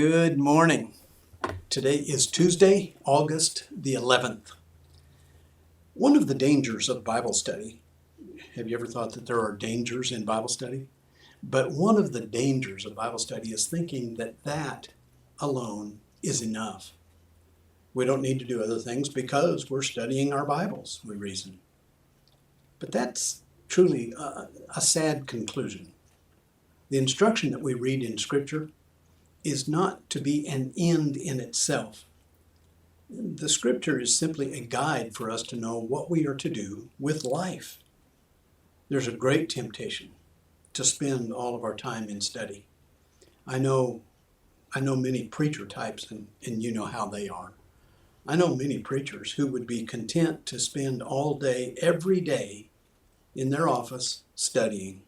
Good morning. Today is Tuesday, August the 11th. One of the dangers of Bible study, have you ever thought that there are dangers in Bible study? But one of the dangers of Bible study is thinking that that alone is enough. We don't need to do other things because we're studying our Bibles, we reason. But that's truly a sad conclusion. The instruction that we read in Scripture is not to be an end in itself. The Scripture is simply a guide for us to know what we are to do with life. There's a great temptation to spend all of our time in study. I know many preacher types, and you know how they are. I know many preachers who would be content to spend all day, every day, in their office studying.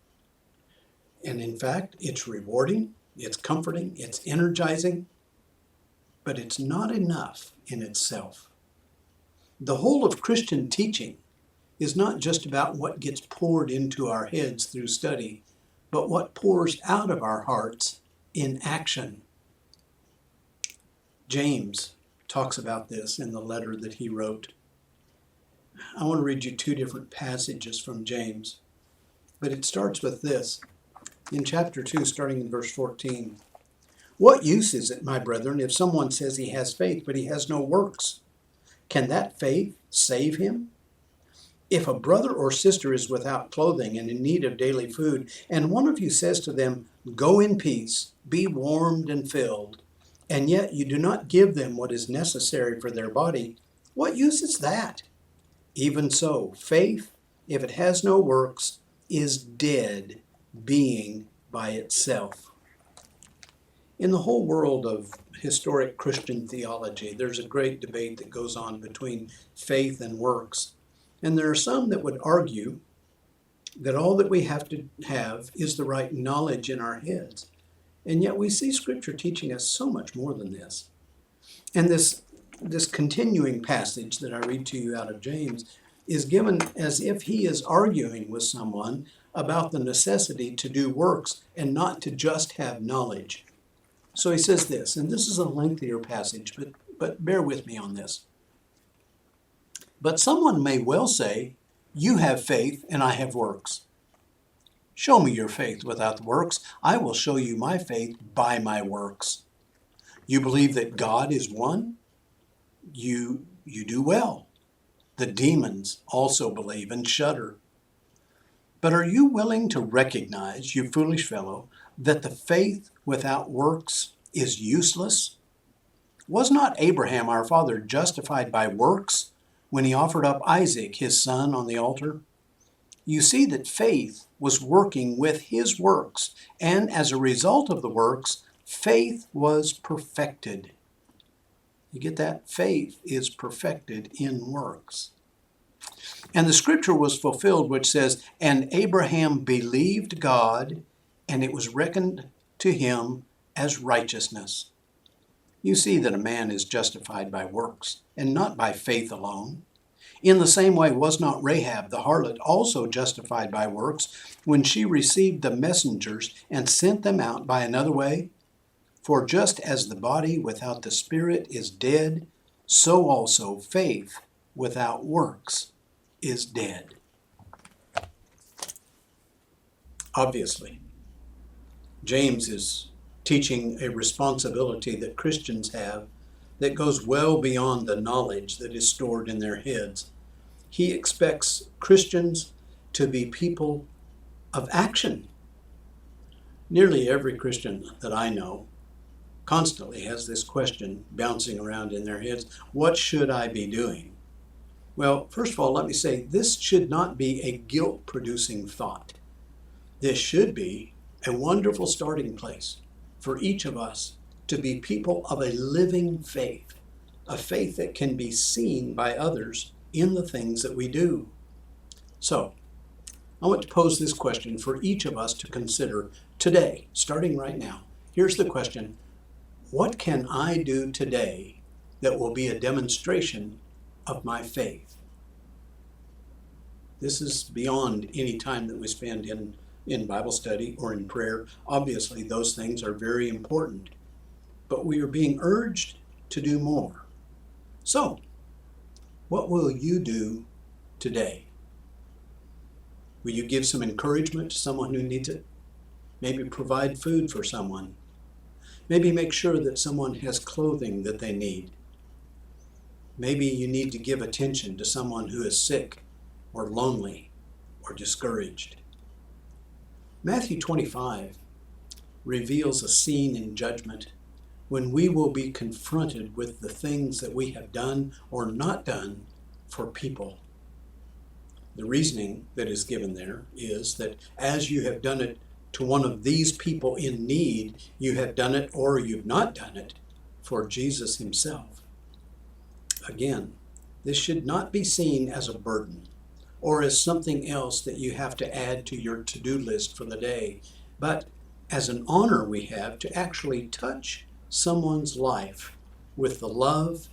And in fact, it's rewarding, it's comforting, it's energizing, but it's not enough in itself. The whole of Christian teaching is not just about what gets poured into our heads through study, but what pours out of our hearts in action. James talks about this in the letter that he wrote. I want to read you two different passages from James, but it starts with this. In chapter 2, starting in verse 14, "What use is it, my brethren, if someone says he has faith, but he has no works? Can that faith save him? If a brother or sister is without clothing and in need of daily food, and one of you says to them, 'Go in peace, be warmed and filled,' and yet you do not give them what is necessary for their body, what use is that? Even so, faith, if it has no works, is dead, being by itself." In the whole world of historic Christian theology, there's a great debate that goes on between faith and works. And there are some that would argue that all that we have to have is the right knowledge in our heads. And yet we see Scripture teaching us so much more than this. And this continuing passage that I read to you out of James is given as if he is arguing with someone about the necessity to do works and not to just have knowledge. So he says this, and this is a lengthier passage, but bear with me on this. "But someone may well say, 'You have faith and I have works. Show me your faith without the works. I will show you my faith by my works. You believe that God is one? You do well. The demons also believe and shudder. But are you willing to recognize, you foolish fellow, that the faith without works is useless? Was not Abraham our father justified by works when he offered up Isaac, his son, on the altar? You see that faith was working with his works, and as a result of the works, faith was perfected." You get that? Faith is perfected in works. "And the scripture was fulfilled, which says, 'And Abraham believed God, and it was reckoned to him as righteousness.' You see that a man is justified by works, and not by faith alone. In the same way was not Rahab the harlot also justified by works when she received the messengers and sent them out by another way? For just as the body without the spirit is dead, so also faith without works is dead." Obviously, James is teaching a responsibility that Christians have that goes well beyond the knowledge that is stored in their heads. He expects Christians to be people of action. Nearly every Christian that I know constantly has this question bouncing around in their heads: what should I be doing? Well, first of all, let me say this should not be a guilt-producing thought. This should be a wonderful starting place for each of us to be people of a living faith, a faith that can be seen by others in the things that we do. So, I want to pose this question for each of us to consider today, starting right now. Here's the question: what can I do today that will be a demonstration of my faith? This is beyond any time that we spend in Bible study or in prayer. Obviously, those things are very important. but we are being urged to do more. So, what will you do today? Will you give some encouragement to someone who needs it? Maybe provide food for someone. Maybe make sure that someone has clothing that they need. Maybe you need to give attention to someone who is sick or lonely or discouraged. Matthew 25 reveals a scene in judgment when we will be confronted with the things that we have done or not done for people. The reasoning that is given there is that as you have done it to one of these people in need, you have done it or you've not done it for Jesus himself. Again, this should not be seen as a burden or as something else that you have to add to your to-do list for the day, but as an honor we have to actually touch someone's life with the love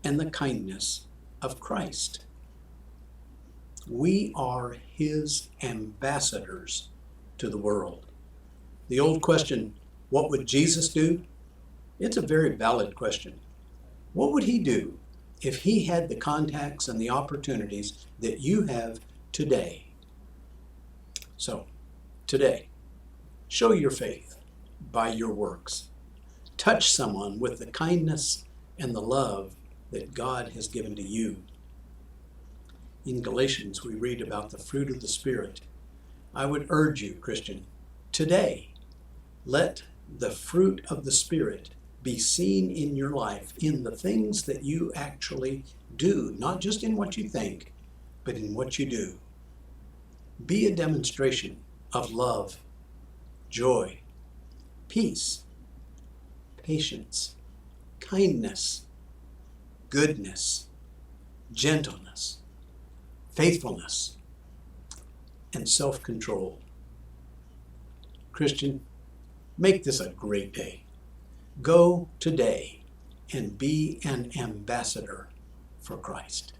and the kindness of Christ. We are his ambassadors to the world. The old question, what would Jesus do? It's a very valid question. What would he do if he had the contacts and the opportunities that you have today? So, today, show your faith by your works. Touch someone with the kindness and the love that God has given to you. In Galatians, we read about the fruit of the Spirit. I would urge you, Christian, today, let the fruit of the Spirit be seen in your life, in the things that you actually do, not just in what you think, but in what you do. Be a demonstration of love, joy, peace, patience, kindness, goodness, gentleness, faithfulness, and self-control. Christian, make this a great day. Go today and be an ambassador for Christ.